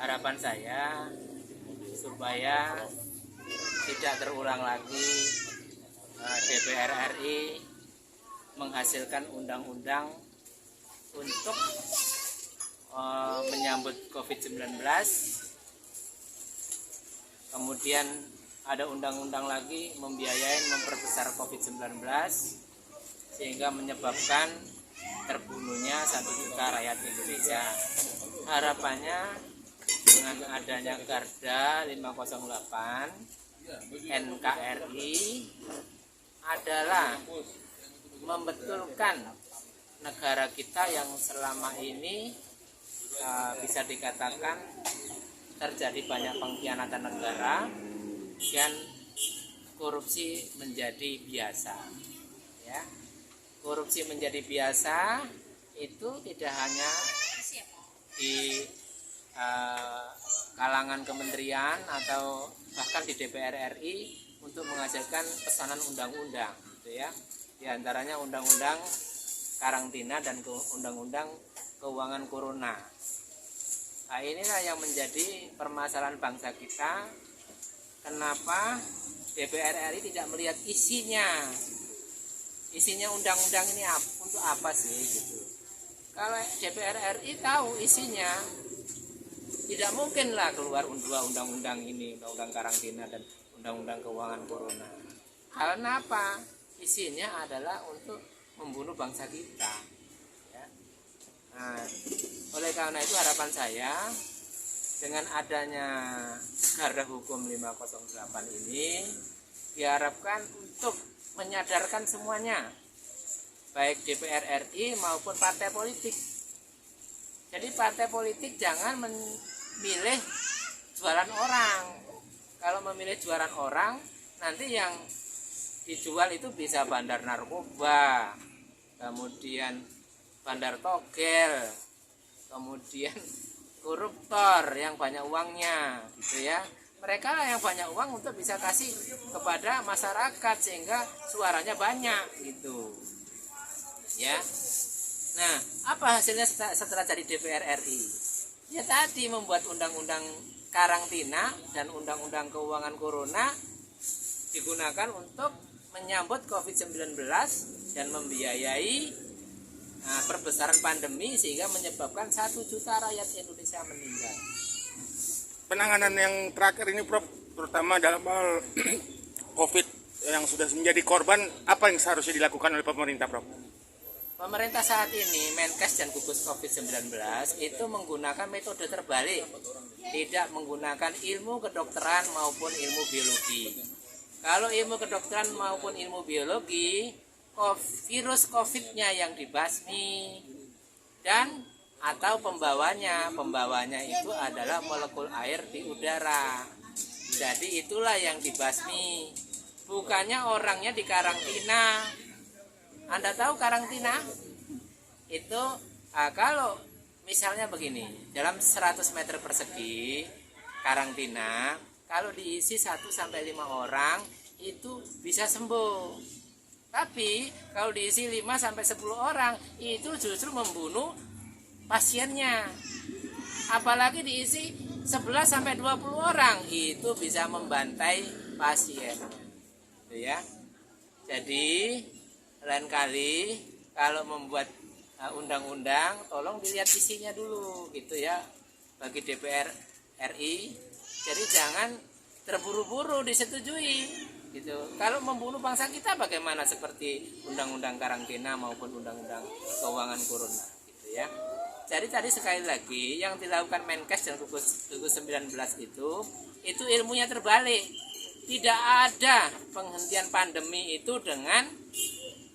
harapan saya supaya tidak terulang lagi DPR RI menghasilkan undang-undang untuk menyambut COVID-19. Kemudian ada undang-undang lagi membiayai memperbesar COVID-19 sehingga menyebabkan terbunuhnya 1 juta rakyat Indonesia. Harapannya dengan adanya Garda 508 NKRI adalah membetulkan negara kita yang selama ini bisa dikatakan terjadi banyak pengkhianatan negara dan korupsi menjadi biasa. Ya, korupsi menjadi biasa itu tidak hanya di kalangan kementerian atau bahkan di DPR RI untuk menghasilkan pesanan undang-undang, gitu ya. Di antaranya undang-undang karantina dan undang-undang keuangan corona. Nah, inilah yang menjadi permasalahan bangsa kita. Kenapa DPR RI tidak melihat isinya? Isinya undang-undang ini untuk apa sih gitu. Kalau DPR RI tahu isinya, tidak mungkinlah keluar dua undang-undang ini, undang-undang karantina dan undang-undang keuangan corona. Karena apa? Isinya adalah untuk membunuh bangsa kita. Ya. Nah, oleh karena itu harapan saya dengan adanya Garda Hukum 508 ini diharapkan untuk menyadarkan semuanya, baik DPR RI maupun partai politik. Jadi partai politik jangan memilih jualan orang. Kalau memilih jualan orang, nanti yang dijual itu bisa bandar narkoba, kemudian bandar togel, kemudian koruptor yang banyak uangnya, gitu ya. Mereka lah yang banyak uang untuk bisa kasih kepada masyarakat sehingga suaranya banyak, gitu. Ya. Nah, apa hasilnya setelah jadi DPR RI? Ya tadi membuat undang-undang karantina dan undang-undang keuangan corona digunakan untuk menyambut COVID-19 dan membiayai perbesaran pandemi sehingga menyebabkan 1 juta rakyat Indonesia meninggal. Penanganan yang terakhir ini Prof, terutama dalam hal COVID yang sudah menjadi korban, apa yang seharusnya dilakukan oleh pemerintah Prof? Pemerintah saat ini, Menkes dan gugus COVID-19 itu menggunakan metode terbalik, tidak menggunakan ilmu kedokteran maupun ilmu biologi. Kalau ilmu kedokteran maupun ilmu biologi, virus COVID-nya yang dibasmi dan atau pembawanya itu adalah molekul air di udara. Jadi itulah yang dibasmi, bukannya orangnya dikarantina. Anda tahu karantina? Itu kalau misalnya begini, dalam 100 meter persegi karantina, kalau diisi 1-5 orang itu bisa sembuh. Tapi kalau diisi 5-10 orang itu justru membunuh pasiennya. Apalagi diisi 11-20 orang itu bisa membantai pasien. Gitu ya. Jadi lain kali kalau membuat undang-undang tolong dilihat isinya dulu gitu ya bagi DPR RI. Jadi jangan terburu-buru disetujui gitu. Kalau membunuh bangsa kita bagaimana seperti undang-undang karantina maupun undang-undang keuangan corona gitu ya. Jadi tadi sekali lagi yang dilakukan Menkes dan gugus 19 itu ilmunya terbalik. Tidak ada penghentian pandemi itu dengan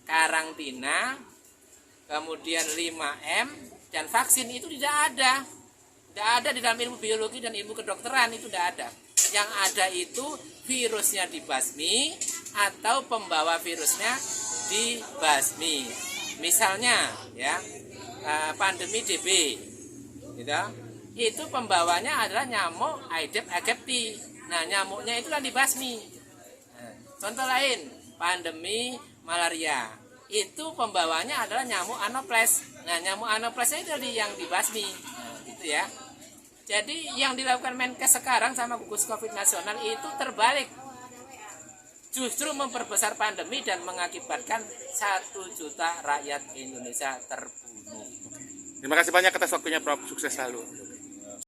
karantina, kemudian 5M dan vaksin itu tidak ada. Tidak ada di dalam ilmu biologi dan ilmu kedokteran, itu tidak ada. Yang ada itu virusnya dibasmi atau pembawa virusnya dibasmi. Misalnya ya pandemi DB, gitu. Itu pembawanya adalah nyamuk Aedes aegypti. Nah nyamuknya itulah dibasmi. Contoh lain pandemi malaria, itu pembawanya adalah nyamuk Anopheles. Nah nyamuk Anopheles itu yang dibasmi, gitu ya. Jadi yang dilakukan Menkes sekarang sama gugus COVID nasional itu terbalik. Justru memperbesar pandemi dan mengakibatkan 1 juta rakyat Indonesia terbunuh. Terima kasih banyak atas waktunya Prof. Sukses selalu.